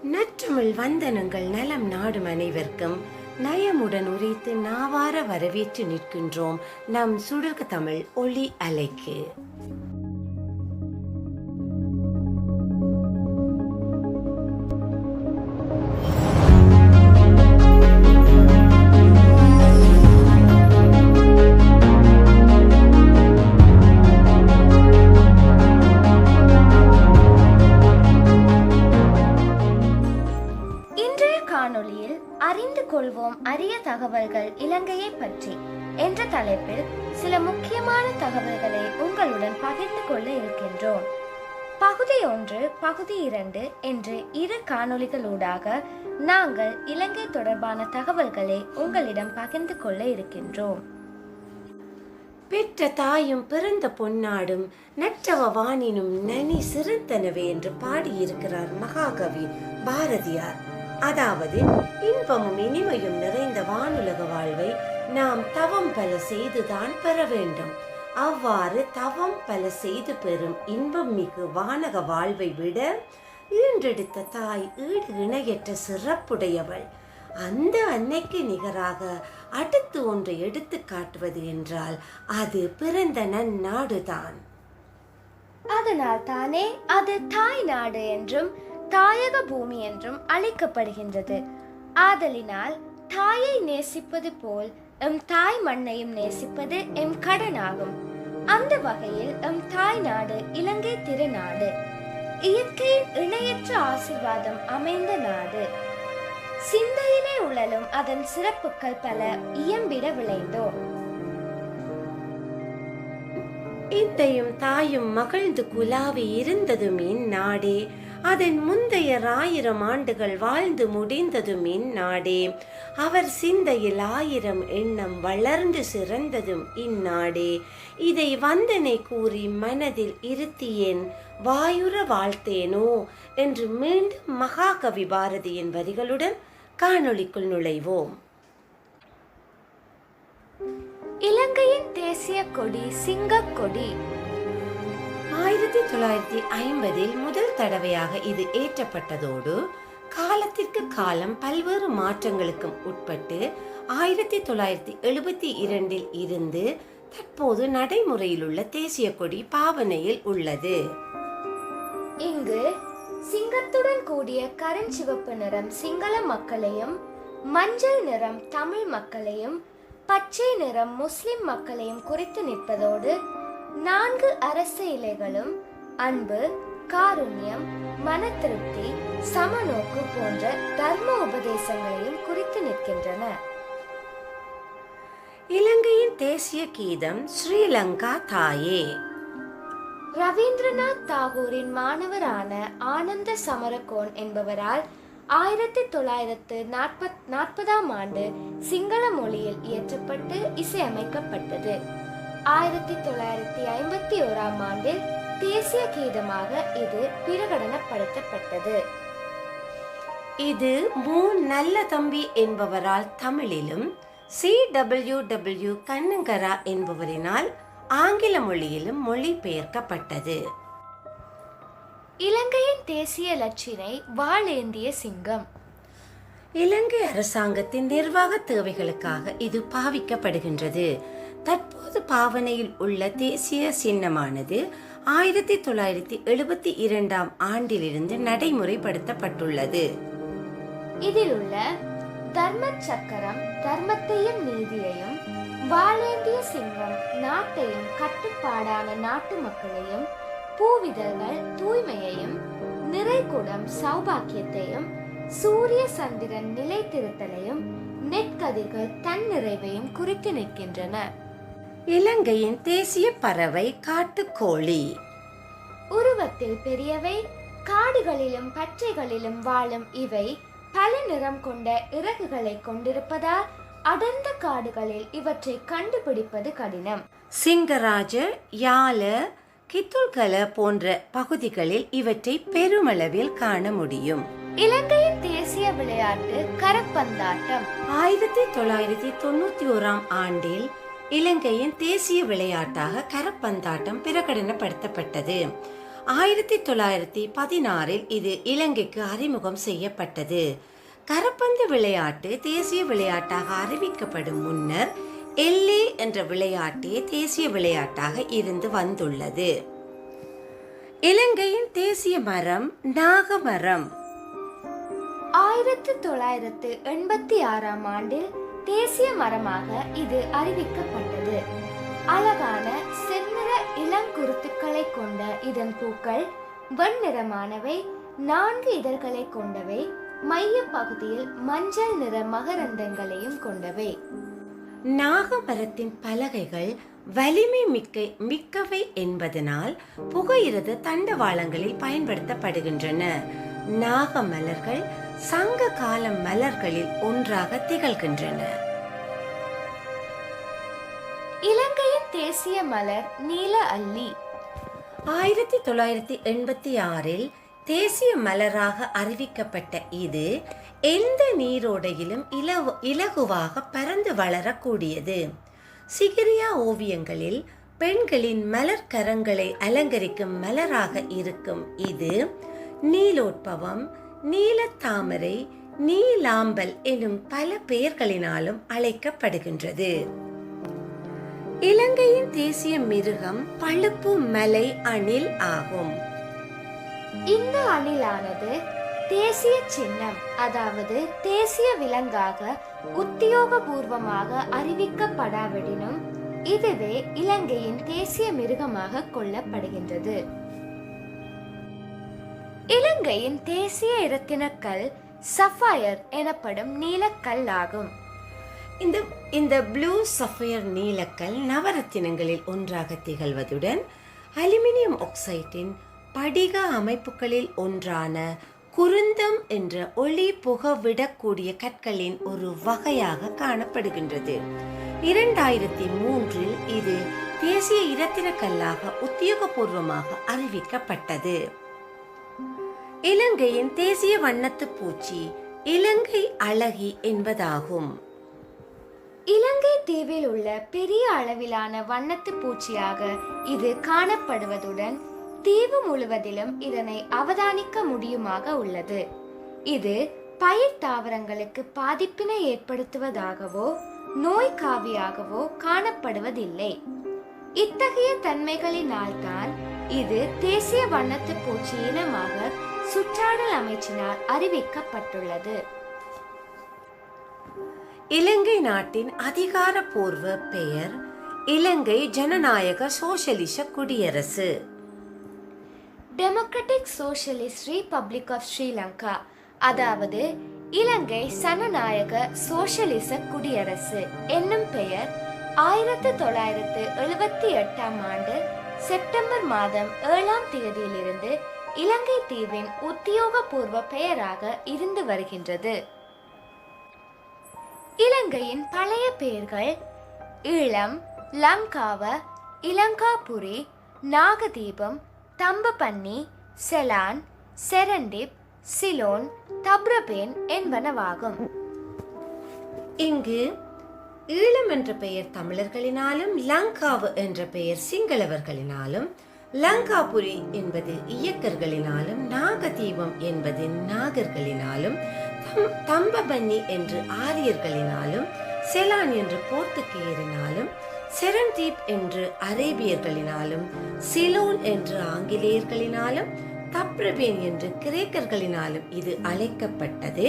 நற்றமிழ் வந்தனங்கள் நலம் நாடும் அனைவருக்கும் நயமுடன் உரைத்து நாவார வரவேற்று நிற்கின்றோம் நம் சுடர்க தமிழ் ஒளி அலைக்கு. காணொளியில் அறிந்து கொள்வோம் அரிய தகவல்கள் இலங்கையை பற்றி என்ற தலைப்பில் சில முக்கியமான தகவல்களை உங்களுடன் பகிர்ந்து கொள்ள இருக்கின்றோம். பகுதி 1, பகுதி 2 என்று இரு காணொளிகளூடாக நாங்கள் இலங்கை தொடர்பான தகவல்களை உங்களிடம் பகிர்ந்து கொள்ள இருக்கின்றோம். பெற்ற தாயும் பிறந்த பொன்னாடும் நற்றவ வானினும் நனி சிறுத்தனவே என்று பாடியிருக்கிறார் மகாகவி பாரதியார். அதாவது இன்பமும் இனிமையும் நிறைந்த வானுலக வாழ்வை நாம் தவம் பல செய்துதான் பெற வேண்டும். அவ்வாறு தவம் பல செய்து பெறும் இன்பம் மிகு வானக வாழ்வை விட ஈன்றெடுத்த தாய் ஈடு இணையற்ற சிறப்புடையவள். அந்த அன்னைக்கு நிகராக அடுத்து ஒன்றை எடுத்து காட்டுவது என்றால் அது பிறந்த நன்னாடுதான். அதனால் தானே அது தாய் நாடு என்றும் தாயக பூமி என்றும் அழைக்கப்படுகின்றது. ஆதலினால் தாயை நேசிப்பது போல் எம் தாய் மண்ணையும் நேசிப்பது எம் கடனாகும். அந்த வகையில் எம் தாய் நாடு இலங்கை திருநாடு, இயற்கையின் இணையற்ற ஆசீர்வாதம் அமைந்த நாடு. சிந்தையிலே உழலும் அதன் சிறப்புகள் பல இயம்பிட விளைந்தோம். இந்தையும் தாயும் மகிழ்ந்து குலாவி இருந்ததும் இந்நாடே, அதன் முந்தைய 1000 ஆண்டுகள் வாழ்ந்து முடிந்ததும் இந்நாடே, அவர் சிந்தையில் 1000 எண்ணம் வளர்ந்து சிறந்ததும் இந்நாடே. இதை வந்தனை கூறி மனதில் இருத்தியேன் வாயுற வாழ்த்தேனோ என்று மீண்டும் மகாகவி பாரதியின் வரிகளுடன் காணொளிக்குள் நுழைவோம். இலங்கையின் தேசிய கொடி சிங்கக் கொடி. 1950 முதல் தடவையாக இது ஏற்றப்பட்டதோடு காலத்திற்கு காலம் பல்வேறு மாற்றங்களுக்கும் உட்பட்டு 1972 இருந்து தற்போது நடைமுறையில் உள்ள தேசிய கொடி பாவனையில் உள்ளது. இங்கு சிங்கத்துடன் கூடிய கருஞ்சிவப்பு நிறம் சிங்கள மக்களையும், மஞ்சள் நிறம் தமிழ் மக்களையும், பச்சை நிறம் முஸ்லிம் மக்களையும் குறித்து நிற்பதோடு 4 அரச இலைகளும் அன்பு, காருண்யம், மன திருப்தி, சமநோக்கு போன்ற தர்ம உபதேசங்களையும் குறித்து நிற்கின்றன. இலங்கையின் தேசிய கீதம் ஸ்ரீலங்கா தாயே. ரவீந்திரநாத் தாகூரின் மாணவரான ஆனந்த சமரகோன் என்பவரால் 1940 ஆண்டு சிங்கள மொழியில் இயற்றப்பட்டு இசையமைக்கப்பட்டது. 1951 ஆண்டில் தேசிய கீதமாக இது பிரகடனப்படுத்தப்பட்டது. இது மு நல்ல தம்பி என்பவரால் தமிழிலும், CWW கண்ணங்கரா என்பவரினால் ஆங்கில மொழியிலும் மொழிபெயர்க்கப்பட்டது. இலங்கையின் தேசிய லட்சினை வாளேந்திய சிங்கம். இலங்கை அரசாங்கத்தின் நிர்வாக தேவைகளுக்காக இது பாவிக்கப்படுகின்றது. தற்போது பாவனையில் உள்ள தேசிய சின்னமானது 1972 ஆண்டிலிருந்து நடைமுறைப்படுத்தப்பட்டுள்ளது. இதில் உள்ள தர்ம சக்கரம் தர்மத்தையும் நீதியையும், வாளேந்திய சிங்கம் நாட்டையும் கட்டுப்பாடான நாட்டு மக்களையும், பூவிதழ்கள் தூய்மையையும், நிறைகுடம் சௌபாக்கியத்தையும், சூரிய சந்திரன் நிலைத்திருத்தலையும், நெற்கதிர்கள் தன் நிறைவையும் குறித்து நிற்கின்றன. இலங்கையின் தேசிய பறவை காட்டுக்கோழி. உருவத்தில் பெரியவை, காடுகளிலும் பச்சைகளிலும் வாழும் இவை பல நிறம் கொண்ட இறகுகளை கொண்டிருப்பதால் அடர்ந்த காடுகளில் இவற்றை கண்டுபிடிப்பது கடினம். சிங்கராஜ, யால, கித்துல்கல போன்ற பகுதிகளில் இவற்றை பெருமளவில் காண முடியும். இலங்கையின் தேசிய விளையாட்டு கரப்பந்தாட்டம். 1991 ஆண்டில் இலங்கையின் தேசிய விளையாட்டாக கரப்பந்தாட்டம் பிரகடனப்படுத்தப்பட்டது. 1916 இது இலங்கைக்கு அறிமுகம் செய்யப்பட்டது. கரப்பந்து விளையாட்டு தேசிய விளையாட்டாக அறிவிக்கப்படும் முன்னர் எல்லே என்ற விளையாட்டே தேசிய விளையாட்டாக இருந்து வந்துள்ளது. இலங்கையின் தேசிய மரம் நாகமரம். 1986 ஆண்டில் தேசிய மரமாக இது அறிவிக்கப்பட்டது. அழகான செந்நிற இளங்குருத்துக்களை கொண்ட இதன் பூக்கள் வெண்ணிறமானவை, 4 இதழ்களை கொண்டவை, மைய பகுதியில் மஞ்சள் நிற மகரந்தங்களையும் கொண்டவை. நாகமரத்தின் பலகைகள் வலிமை மிக்கவை என்பதனால் புகையிரத தண்டவாளங்களில் பயன்படுத்தப்படுகின்றன. நாகமலர்கள் சங்க கால மலர்களில் ஒன்றாக திகழ்கின்றன. இலங்கையின் தேசிய மலர் நீல அல்லி. 1986 தேசிய மலராக அறிவிக்கப்பட்ட இது எந்த நீரோடையிலும் இலகுவாக பறந்து வளரக்கூடியது. சிகிரியா ஓவியங்களில் பெண்களின் மலர் கரங்களை அலங்கரிக்கும் மலராக இருக்கும் இது நீலோத்பவம், நீலத்தாமரை, நீலாம்பல் எனும் பல பெயர்களினாலும் அழைக்கப்படுகின்றது. இலங்கையின் தேசிய மிருகம் பழுப்பு மலை அணில் ஆகும். இந்த அணிலானது தேசிய சின்னம், அதாவது தேசிய விலங்காக உத்தியோகபூர்வமாக அறிவிக்கப்படாவிடனும் இதுவே இலங்கையின் தேசிய மிருகமாக கொள்ளப்படுகின்றது. இலங்கையின் தேசிய இரத்தினக்கல் சஃபயர் எனப்படும் நீலக்கல் ஆகும். இந்த ப்ளூ சஃபயர் நீலக்கல் நவரத்தினங்களில் ஒன்றாக திகழ்வதுடன் அலுமினியம் ஆக்சைட்டின் படிக அமைப்புகளில் ஒன்றான குருந்தம் என்ற ஒளி புகவிடக்கூடிய கற்களின் ஒரு வகையாக காணப்படுகின்றது. 2003 இது தேசிய இரத்தினக்கல்லாக உத்தியோகபூர்வமாக அறிவிக்கப்பட்டது. இலங்கையின் தேசிய வண்ணத்து பூச்சி இலங்கை அழகி என்பதாகும். இலங்கை தீவில் உள்ள பெரிய அளவிலான வண்ணத்து பூச்சியாக இது காணப்படுவதுடன் தீவு முழுவதிலும் இதனை அவதானிக்க முடியுமாக உள்ளது. இது பயிர் தாவரங்களுக்கு பாதிப்பினை ஏற்படுத்துவதாகவோ நோய் காவியாகவோ காணப்படுவதில்லை. இத்தகைய தன்மைகளினால்தான் இது தேசிய வண்ணத்து பூச்சி இனமாக சுற்றாடல் அமைச்சினால் அறிவிக்கப்பட்டுள்ளது. இலங்கை நாட்டின் அதிகாரப்பூர்வ பெயர் இலங்கை ஜனநாயக சோஷலிச குடியரசு, democratic socialist republic of Sri Lanka, அதாவது இலங்கை சனநாயக சோஷலிச குடியரசு என்னும் பெயர் 1978 ஆண்டு செப்டம்பர் மாதம் 7ஆம் தேதியிலிருந்து இலங்கை தீவின் உத்தியோகபூர்வ பெயராக இருந்து வருகின்றது. இலங்கையின் பழைய பெயர்கள் ஈழம், லங்காவ, இலங்காபுரி, நாகதீபம், தம்பபன்னி, செலான், செரண்டிப், சிலோன், தப்ரபேன் என்பனவாகும். இங்கு ஈழம் என்ற பெயர் தமிழர்களினாலும், லங்காவு என்ற பெயர் சிங்களவர்களினாலும், லங்காபுரி என்பது இயக்கர்களினாலும், நாகதீபம் என்பது நாகர்களினாலும், தம்பபன்னி என்று ஆரியர்களினாலும், செலான் என்று போர்த்துகேயரினாலும், செரண்டீப் என்று அரேபியர்களினாலும், சிலோன் என்று ஆங்கிலேயர்களினாலும், தப்ரபேன் என்று கிரேக்கர்களினாலும் இது அழைக்கப்பட்டது.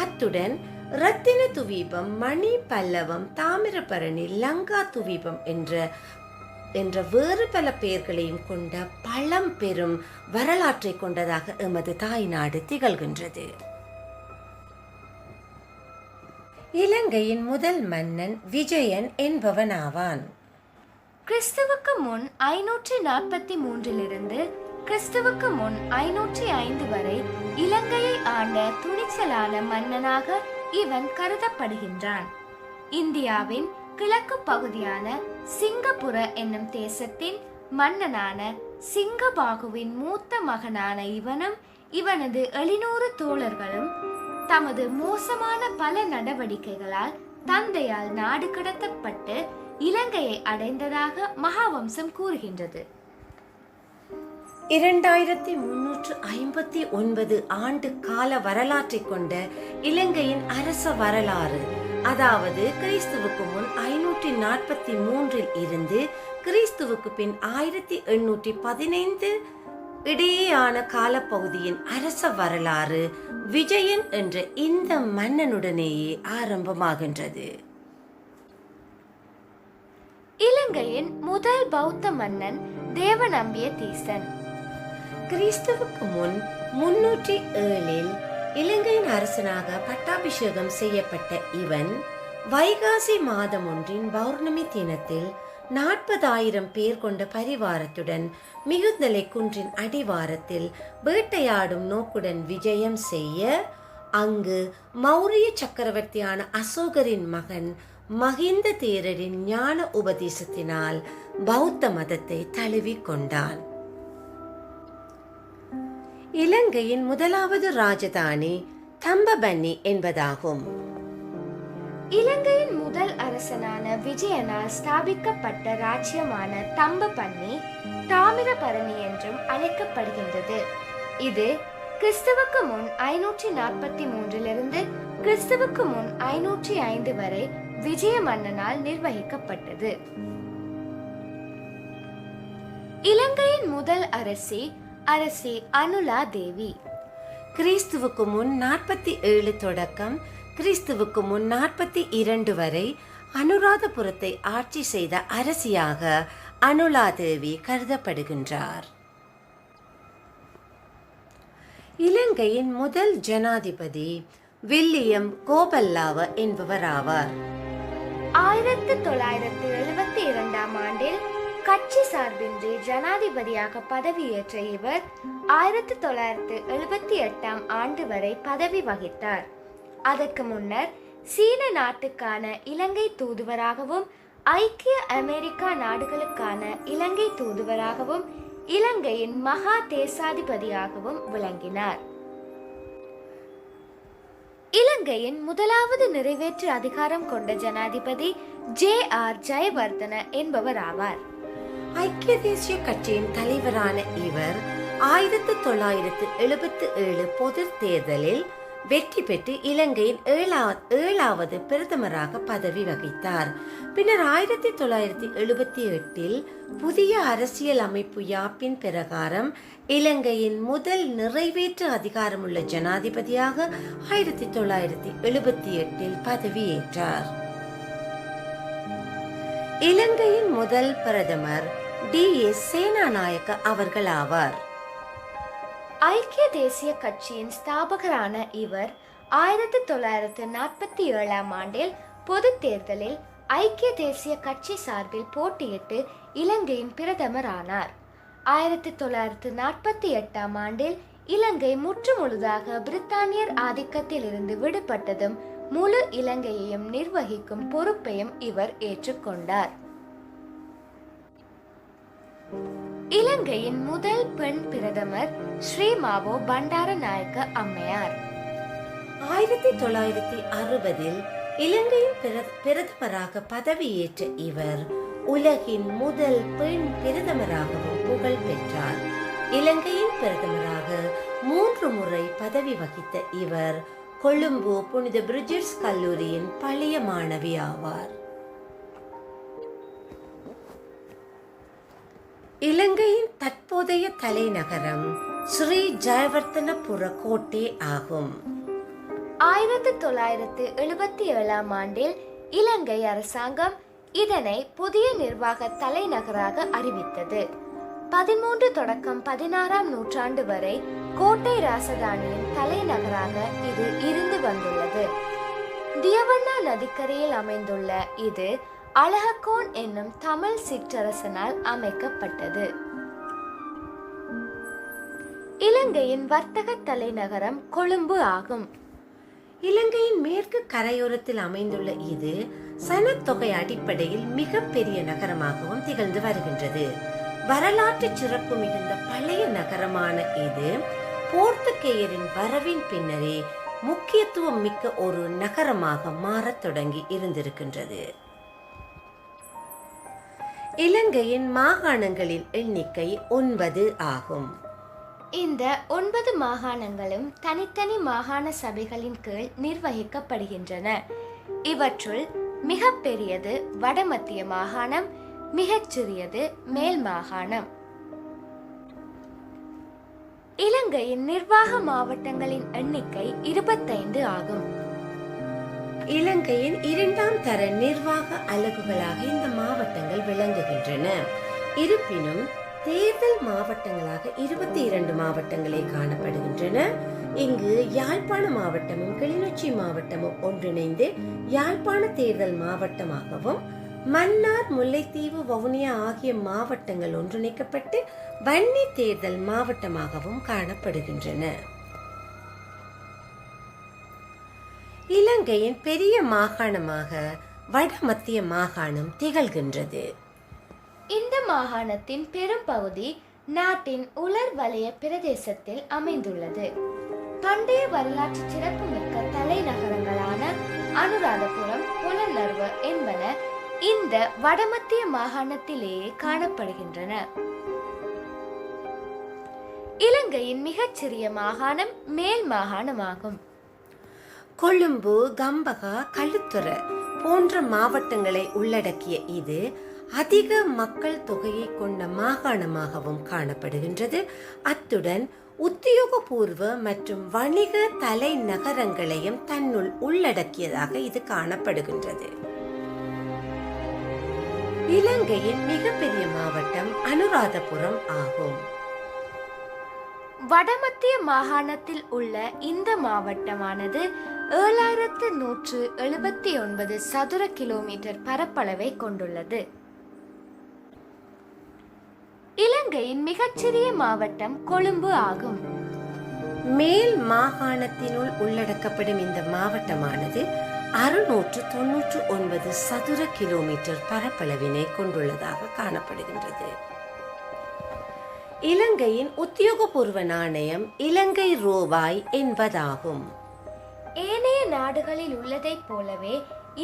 அத்துடன் ரத்தின துவீபம், மணி பல்லவம், தாமிரபரணி, லங்கா துவீபம் என்ற வேறு பல பெயர்களையும் கொண்ட பழம்பெரும் வரலாற்றை கொண்டதாக எமது தாய்நாடு திகழ்கின்றது. இலங்கையின் முதல் மன்னன் விஜயன் என்பவனாவான். கிறிஸ்துவுக்கு முன் 543 கிறிஸ்துவுக்கு முன் 505 வரை இலங்கையை ஆண்ட துணிச்சலான மன்னனாக இவன் கருதப்படுகின்றான். இந்தியாவின் கிழக்கு பகுதியான சிங்கப்புர என்னும் தேசத்தின் மன்னனான சிங்கபாகுவின் மூத்த மகனான இவனும் இவனது 700 தோழர்களும் தமது மோசமான பல நடவடிக்கைகளால் தந்தையால் நாடு கடத்தப்பட்டு இலங்கையை அடைந்ததாக மகாவம்சம் கூறுகின்றது. 2359 ஆண்டு கால வரலாற்றை கொண்ட இலங்கையின் அரச வரலாறு, அதாவது கிறிஸ்துவுக்கு முன் 543 இருந்து கிறிஸ்துவுக்கு பின் 1815 இடையேயான காலப்பகுதியின் அரச வரலாறு விஜயன் என்ற இந்த மன்னனுடனேயே ஆரம்பமாகின்றது. இலங்கையின் முதல் பௌத்த மன்னன் தேவநம்பிய தீசன். கிறிஸ்துவுக்கு முன் 307 இலங்கையின் அரசனாக பட்டாபிஷேகம் செய்யப்பட்ட இவன் வைகாசி மாதம் ஒன்றின் பௌர்ணமி தினத்தில் 40,000 பேர் கொண்ட பரிவாரத்துடன் மிகுந்தலை குன்றின் அடிவாரத்தில் வேட்டையாடும் நோக்குடன் விஜயம் செய்ய, அங்கு மௌரிய சக்கரவர்த்தியான அசோகரின் மகன் மகிந்த தேரரின் ஞான உபதேசத்தினால் பௌத்த மதத்தை தழுவி கொண்டான். இலங்கையின் முதலாவது ராஜதானி தம்பபன்னி என்பதாகும். இலங்கையின் முதல் அரசனான விஜயனால் ஸ்தாபிக்கப்பட்ட ராஜ்யமான தம்பபன்னி தாமிரபரணி என்றும் அழைக்கப்படுகின்றது. இது கிறிஸ்துவுக்கு முன் 543 கிறிஸ்துவுக்கு முன் 505 வரை விஜய மன்னனால் நிர்வகிக்கப்பட்டது. இலங்கையின் முதல் அரசி அனுலா தேவி. கிறிஸ்துவுக்கு முன் 47 தொடக்கம் கிறிஸ்துவுக்கு முன் 42 வரை அனுராதபுரத்தை ஆட்சி செய்த அரசியாக அனுலா தேவி கருதப்படுகின்றார். இலங்கையின் முதல் ஜனாதிபதி வில்லியம் கோபல்லாவ என்பவராவார். 1972 ஆண்டில் கட்சி சார்பின்றி ஜனாதிபதியாக பதவியேற்ற இவர் 1978 ஆண்டு வரை பதவி வகித்தார். அதற்கு முன்னர் சீன நாட்டுக்கான இலங்கை தூதுவராகவும் ஐக்கிய அமெரிக்கா நாடுகளுக்கான இலங்கை தூதுவராகவும் இலங்கையின் மகா தேசாதிபதியாகவும் விளங்கினார். இலங்கையின் முதலாவது நிறைவேற்று அதிகாரம் கொண்ட ஜனாதிபதி JR ஜெயவர்தன என்பவர் ஆவார். ஐக்கிய தேசிய கட்சியின் தலைவரான இவர் 1977 பொது தேர்தலில் வெற்றி பெற்று இலங்கையின் ஏழாவது பிரதமராக பதவி வகித்தார். பின்னர் 1978 புதிய அரசியல் அமைப்பு யாப்பின் பிரகாரம் இலங்கையின் முதல் நிறைவேற்று அதிகாரமுள்ள ஜனாதிபதியாக 1978 பதவியேற்றார். இலங்கையின் முதல் பிரதமர் DS சேனாநாயக்க அவர்கள் ஆவார். ஐக்கிய தேசிய கட்சியின் ஸ்தாபகரான இவர் 1947 ஆண்டில் பொது தேர்தலில் ஐக்கிய தேசிய கட்சி சார்பில் போட்டியிட்டு இலங்கையின் பிரதமர் ஆனார். 1948 ஆண்டில் இலங்கை முற்றுமுழுதாக பிரித்தானியர் ஆதிக்கத்தில் இருந்து விடுபட்டதும் முழு இலங்கையையும் நிர்வகிக்கும் பொறுப்பையும் இவர் ஏற்றுக்கொண்டார். இலங்கையின் முதல் பெண் பிரதமர் ஸ்ரீமாவோ பண்டாரநாயக்க அம்மையார். 1960 இலங்கையின் பிரதமராக பதவியேற்ற இவர் உலகின் முதல் பெண் பிரதமராகவும் புகழ் பெற்றார். இலங்கையின் பிரதமராக 3 முறை பதவி வகித்த இவர் கொழும்பு புனித பிரிட்ஜெட்ஸ் கல்லூரியின் பழைய மாணவி ஆவார். இலங்கையின் தற்போதைய தலைநகரம் ஸ்ரீ ஜெயவர்தனபுர கோட்டை ஆகும். 1977 ஆண்டில் இலங்கை அரசாங்கம் இதனை புதிய நிர்வாக தலைநகராக அறிவித்தது. 13 தொடக்கம் 16ஆம் நூற்றாண்டு வரை கோட்டை ராசதானியின் தலைநகராக இது இருந்து வந்துள்ளது. தியவண்ணா நதிக்கரையில் அமைந்துள்ள இது அழகக்கோன் என்னும் தமிழ் சிற்றரசனால் அமைக்கப்பட்டது. இலங்கையின் வர்த்தக தலைநகரம் கொழும்பு ஆகும். இலங்கையின் மேற்கு கரையோரத்தில் அமைந்துள்ள இது சனத்தொகை அடிப்படையில் மிக பெரிய நகரமாகவும் திகழ்ந்து வருகின்றது. வரலாற்று சிறப்பு மிகுந்த பழைய நகரமான இது போர்த்துகேயரின் வரவின் பின்னரே முக்கியத்துவம் மிக்க ஒரு நகரமாக மாறத் தொடங்கி இருந்திருக்கின்றது. இலங்கையின் மாகாணங்களின் எண்ணிக்கை 9 ஆகும். இந்த 9 மாகாணங்களும் தனித்தனி மாகாண சபைகளின் கீழ் நிர்வகிக்கப்படுகின்றன. இவற்றுள் மிக பெரியது வடமத்திய மாகாணம், மிகச்சிறியது மேல் மாகாணம். இலங்கையின் நிர்வாக மாவட்டங்களின் எண்ணிக்கை 25 ஆகும். இலங்கையின் 2ஆம் தர நிர்வாக அலகுகளாக இந்த மாவட்டங்கள் விளங்குகின்றன. இருப்பினும் தேர்தல் மாவட்டங்களாக 22 மாவட்டங்களே காணப்படுகின்றன. இங்கு யாழ்ப்பாண மாவட்டமும் கிளிநொச்சி மாவட்டமும் ஒன்றிணைந்து யாழ்ப்பாண தேர்தல் மாவட்டமாகவும், மன்னார், முல்லைத்தீவு, வவுனியா ஆகிய மாவட்டங்கள் ஒன்றிணைக்கப்பட்டு வன்னி தேர்தல் மாவட்டமாகவும் காணப்படுகின்றன. இலங்கையின் பெரிய மாகாணமாக வடமத்திய மாகாணம் திகழ்கின்றது. இந்த மாகாணத்தின் பெரும் பகுதி நாட்டின் உலர் வலய பிரதேசத்தில் அமைந்துள்ளது. பண்டைய வரலாற்று சிறப்புமிக்க தலைநகரங்களான அனுராதபுரம், புலனர்வ என்பன இந்த வடமத்திய மாகாணத்திலேயே காணப்படுகின்றன. இலங்கையின் மிகச்சிறிய மாகாணம் மேல் மாகாணமாகும். கொழும்பு, கம்பகா, களுத்துறை போன்ற மாவட்டங்களை உள்ளடக்கிய இது அதிக மக்கள் தொகையை கொண்ட மாகாணமாகவும் காணப்படுகின்றது. அத்துடன் உத்தியோகபூர்வ மற்றும் வணிக தலைநகரங்களையும் தன்னுள் உள்ளடக்கியதாக இது காணப்படுகின்றது. இலங்கையின் மிகப்பெரிய மாவட்டம் அனுராதபுரம் ஆகும். வடமத்திய மாகாணத்தில் உள்ள இந்த மாவட்டமானது 7179 சதுர கிலோமீட்டர் பரப்பளவை கொண்டுள்ளது. இலங்கையின் மிகச்சிறிய மாவட்டம் கொழும்பு ஆகும். மேல் மாகாணத்தினுள் உள்ளடக்கப்படும் இந்த மாவட்டமானது 699 சதுர கிலோமீட்டர் பரப்பளவினை கொண்டுள்ளதாக காணப்படுகின்றது. இலங்கையின் உத்தியோகபூர்வ நாணயம் இலங்கை ரூபாய் என்பதாகும். ஏனைய நாடுகளில் உள்ளதைப் போலவே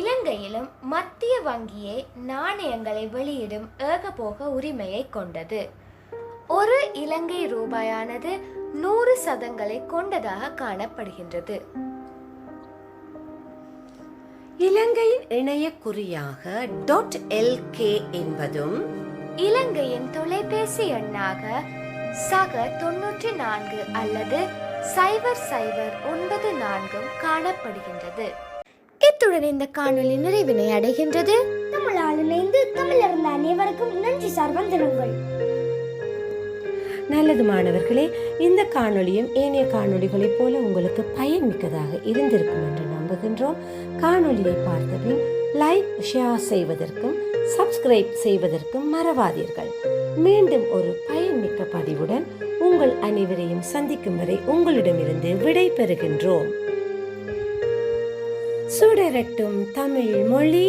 இலங்கையிலும் மத்திய வங்கியே நாணயங்களை வெளியிடும் ஏகபோக உரிமையை கொண்டது. ஒரு இலங்கை ரூபாயானது 100 சதங்களை கொண்டதாக காணப்படுகின்றது. இலங்கையின் இணைய குறியாக .lk என்பதும் இலங்கையின் தொலைபேசி எண்ணாக சக 94 அல்லது 0094 காணப்படுகின்றது. இத்துடன் இந்த காணொளி நிறைவினை அடைகின்றது. தமிழால் இணைந்து தமிழர்ந்த அனைவருக்கும் நன்றி சார் வந்தனங்கள். நல்லது மாணவர்களே, இந்த காணொளியும் ஏனைய காணொளிகளைப் போல உங்களுக்கு பயன்மிக்கதாக இருந்திருக்கும் என்று நம்புகின்றோம். காணொளியை பார்த்தபின் லைக், ஷேர் செய்வதற்கும் சப்ஸ்கிரைப் செய்வதற்கும் மறவாதீர்கள். மீண்டும் ஒரு பயன்மிக்க பதிவுடன் உங்கள் அனைவரையும் சந்திக்கும் வரை உங்களிடமிருந்து விடை பெறுகின்றோம். சுடரட்டும் தமிழ் மொழி.